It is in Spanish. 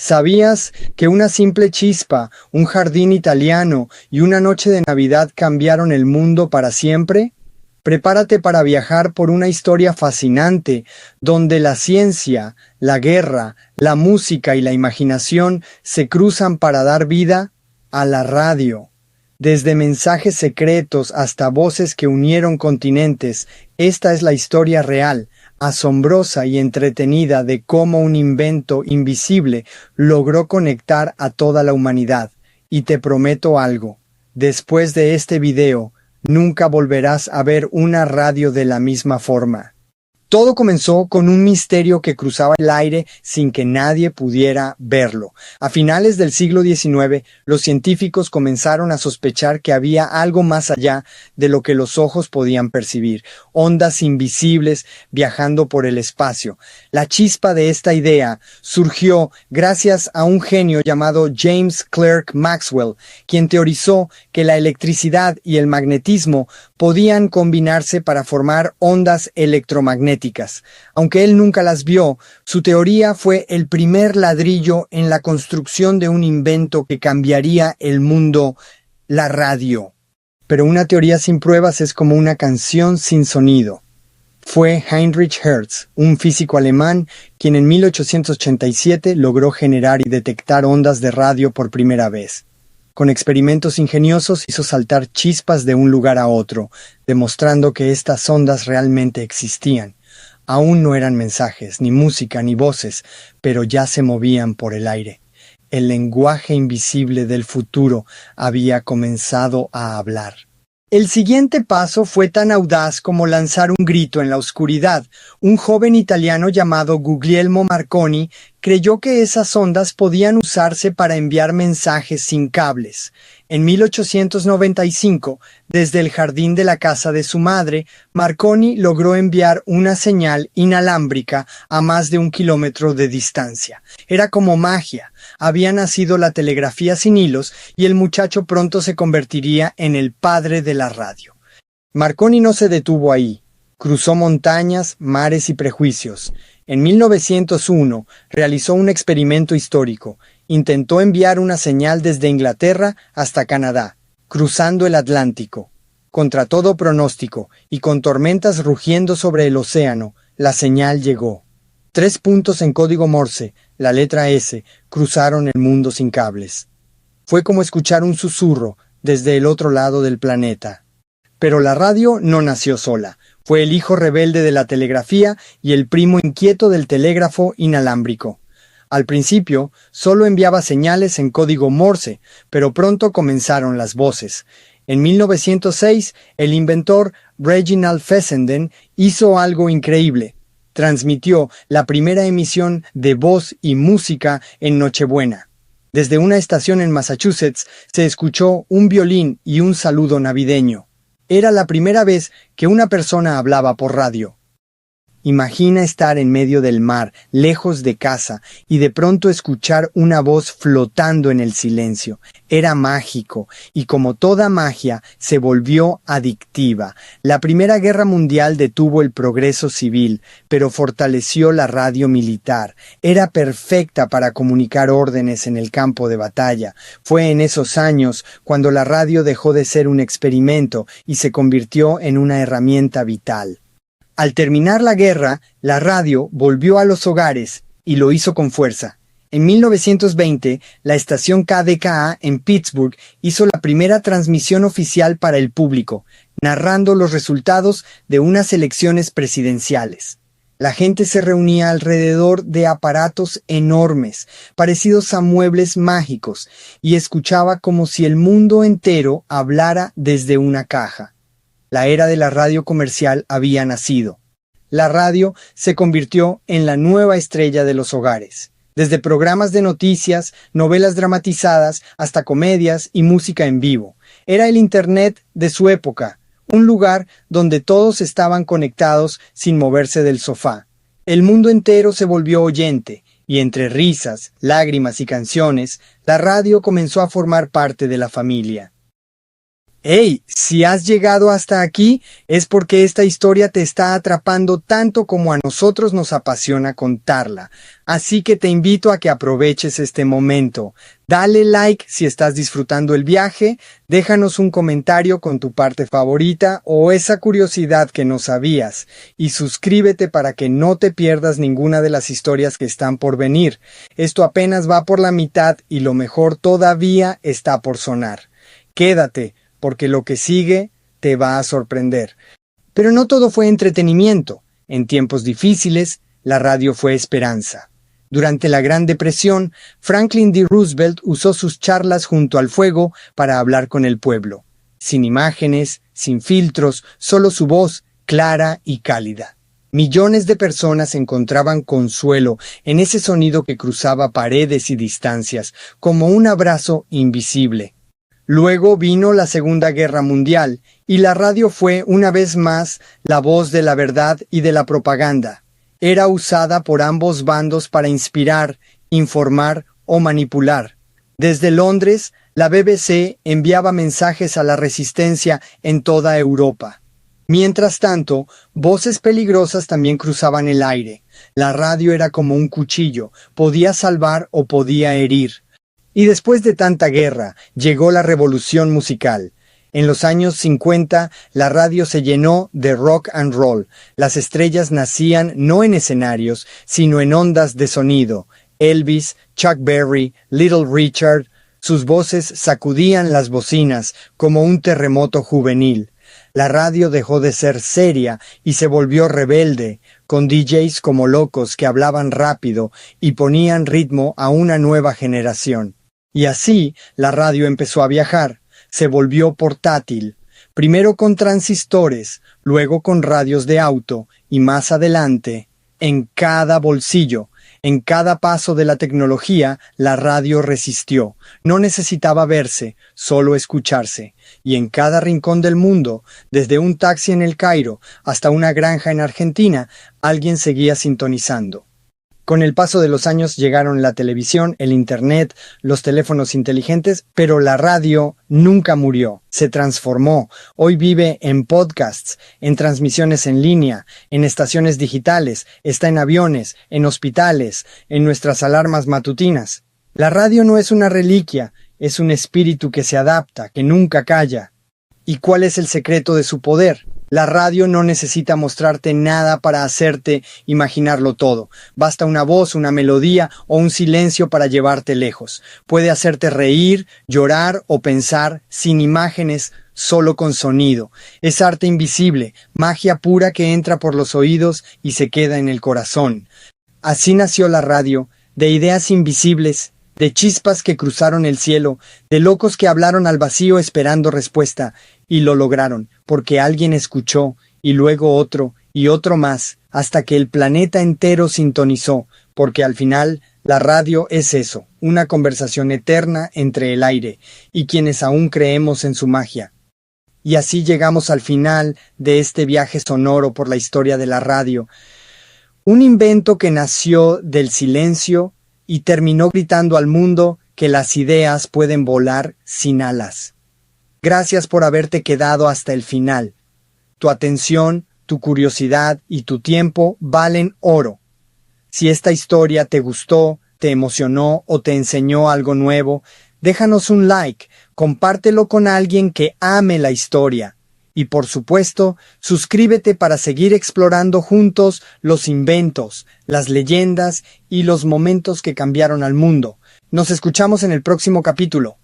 ¿Sabías que una simple chispa, un jardín italiano y una noche de Navidad cambiaron el mundo para siempre? Prepárate para viajar por una historia fascinante, donde la ciencia, la guerra, la música y la imaginación se cruzan para dar vida a la radio. Desde mensajes secretos hasta voces que unieron continentes, esta es la historia real, asombrosa y entretenida de cómo un invento invisible logró conectar a toda la humanidad. Y te prometo algo, después de este video, nunca volverás a ver una radio de la misma forma. Todo comenzó con un misterio que cruzaba el aire sin que nadie pudiera verlo. A finales del siglo XIX, los científicos comenzaron a sospechar que había algo más allá de lo que los ojos podían percibir, ondas invisibles viajando por el espacio. La chispa de esta idea surgió gracias a un genio llamado James Clerk Maxwell, quien teorizó que la electricidad y el magnetismo podían combinarse para formar ondas electromagnéticas. Aunque él nunca las vio, su teoría fue el primer ladrillo en la construcción de un invento que cambiaría el mundo, la radio. Pero una teoría sin pruebas es como una canción sin sonido. Fue Heinrich Hertz, un físico alemán, quien en 1887 logró generar y detectar ondas de radio por primera vez. Con experimentos ingeniosos hizo saltar chispas de un lugar a otro, demostrando que estas ondas realmente existían. Aún no eran mensajes, ni música, ni voces, pero ya se movían por el aire. El lenguaje invisible del futuro había comenzado a hablar. El siguiente paso fue tan audaz como lanzar un grito en la oscuridad. Un joven italiano llamado Guglielmo Marconi creyó que esas ondas podían usarse para enviar mensajes sin cables. En 1895, desde el jardín de la casa de su madre, Marconi logró enviar una señal inalámbrica a más de 1 kilómetro de distancia. Era como magia. Había nacido la telegrafía sin hilos y el muchacho pronto se convertiría en el padre de la radio. Marconi no se detuvo ahí. Cruzó montañas, mares y prejuicios. En 1901 realizó un experimento histórico. Intentó enviar una señal desde Inglaterra hasta Canadá, cruzando el Atlántico. Contra todo pronóstico y con tormentas rugiendo sobre el océano, la señal llegó. 3 puntos en código Morse, la letra S, cruzaron el mundo sin cables. Fue como escuchar un susurro desde el otro lado del planeta. Pero la radio no nació sola. Fue el hijo rebelde de la telegrafía y el primo inquieto del telégrafo inalámbrico. Al principio, solo enviaba señales en código Morse, pero pronto comenzaron las voces. En 1906, el inventor Reginald Fessenden hizo algo increíble. Transmitió la primera emisión de voz y música en Nochebuena. Desde una estación en Massachusetts se escuchó un violín y un saludo navideño. Era la primera vez que una persona hablaba por radio. Imagina estar en medio del mar, lejos de casa, y de pronto escuchar una voz flotando en el silencio. Era mágico, y como toda magia, se volvió adictiva. La Primera Guerra Mundial detuvo el progreso civil, pero fortaleció la radio militar. Era perfecta para comunicar órdenes en el campo de batalla. Fue en esos años cuando la radio dejó de ser un experimento y se convirtió en una herramienta vital. Al terminar la guerra, la radio volvió a los hogares y lo hizo con fuerza. En 1920, la estación KDKA en Pittsburgh hizo la primera transmisión oficial para el público, narrando los resultados de unas elecciones presidenciales. La gente se reunía alrededor de aparatos enormes, parecidos a muebles mágicos, y escuchaba como si el mundo entero hablara desde una caja. La era de la radio comercial había nacido. La radio se convirtió en la nueva estrella de los hogares. Desde programas de noticias, novelas dramatizadas, hasta comedias y música en vivo. Era el Internet de su época, un lugar donde todos estaban conectados sin moverse del sofá. El mundo entero se volvió oyente, y entre risas, lágrimas y canciones, la radio comenzó a formar parte de la familia. Hey, si has llegado hasta aquí, es porque esta historia te está atrapando tanto como a nosotros nos apasiona contarla. Así que te invito a que aproveches este momento. Dale like si estás disfrutando el viaje, déjanos un comentario con tu parte favorita o esa curiosidad que no sabías, y suscríbete para que no te pierdas ninguna de las historias que están por venir. Esto apenas va por la mitad y lo mejor todavía está por sonar. Quédate, porque lo que sigue te va a sorprender. Pero no todo fue entretenimiento. En tiempos difíciles, la radio fue esperanza. Durante la Gran Depresión, Franklin D. Roosevelt usó sus charlas junto al fuego para hablar con el pueblo. Sin imágenes, sin filtros, solo su voz, clara y cálida. Millones de personas encontraban consuelo en ese sonido que cruzaba paredes y distancias, como un abrazo invisible. Luego vino la Segunda Guerra Mundial, y la radio fue, una vez más, la voz de la verdad y de la propaganda. Era usada por ambos bandos para inspirar, informar o manipular. Desde Londres, la BBC enviaba mensajes a la resistencia en toda Europa. Mientras tanto, voces peligrosas también cruzaban el aire. La radio era como un cuchillo, podía salvar o podía herir. Y después de tanta guerra, llegó la revolución musical. En los años 50, la radio se llenó de rock and roll. Las estrellas nacían no en escenarios, sino en ondas de sonido. Elvis, Chuck Berry, Little Richard, sus voces sacudían las bocinas como un terremoto juvenil. La radio dejó de ser seria y se volvió rebelde, con DJs como locos que hablaban rápido y ponían ritmo a una nueva generación. Y así, la radio empezó a viajar, se volvió portátil, primero con transistores, luego con radios de auto, y más adelante, en cada bolsillo, en cada paso de la tecnología, la radio resistió. No necesitaba verse, solo escucharse. Y en cada rincón del mundo, desde un taxi en el Cairo hasta una granja en Argentina, alguien seguía sintonizando. Con el paso de los años llegaron la televisión, el internet, los teléfonos inteligentes, pero la radio nunca murió, se transformó. Hoy vive en podcasts, en transmisiones en línea, en estaciones digitales, está en aviones, en hospitales, en nuestras alarmas matutinas. La radio no es una reliquia, es un espíritu que se adapta, que nunca calla. ¿Y cuál es el secreto de su poder? La radio no necesita mostrarte nada para hacerte imaginarlo todo. Basta una voz, una melodía o un silencio para llevarte lejos. Puede hacerte reír, llorar o pensar sin imágenes, solo con sonido. Es arte invisible, magia pura que entra por los oídos y se queda en el corazón. Así nació la radio, de ideas invisibles, de chispas que cruzaron el cielo, de locos que hablaron al vacío esperando respuesta, y lo lograron, porque alguien escuchó, y luego otro, y otro más, hasta que el planeta entero sintonizó, porque al final, la radio es eso, una conversación eterna entre el aire, y quienes aún creemos en su magia. Y así llegamos al final de este viaje sonoro por la historia de la radio, un invento que nació del silencio, y terminó gritando al mundo que las ideas pueden volar sin alas. Gracias por haberte quedado hasta el final. Tu atención, tu curiosidad y tu tiempo valen oro. Si esta historia te gustó, te emocionó o te enseñó algo nuevo, déjanos un like, compártelo con alguien que ame la historia. Y por supuesto, suscríbete para seguir explorando juntos los inventos, las leyendas y los momentos que cambiaron al mundo. Nos escuchamos en el próximo capítulo.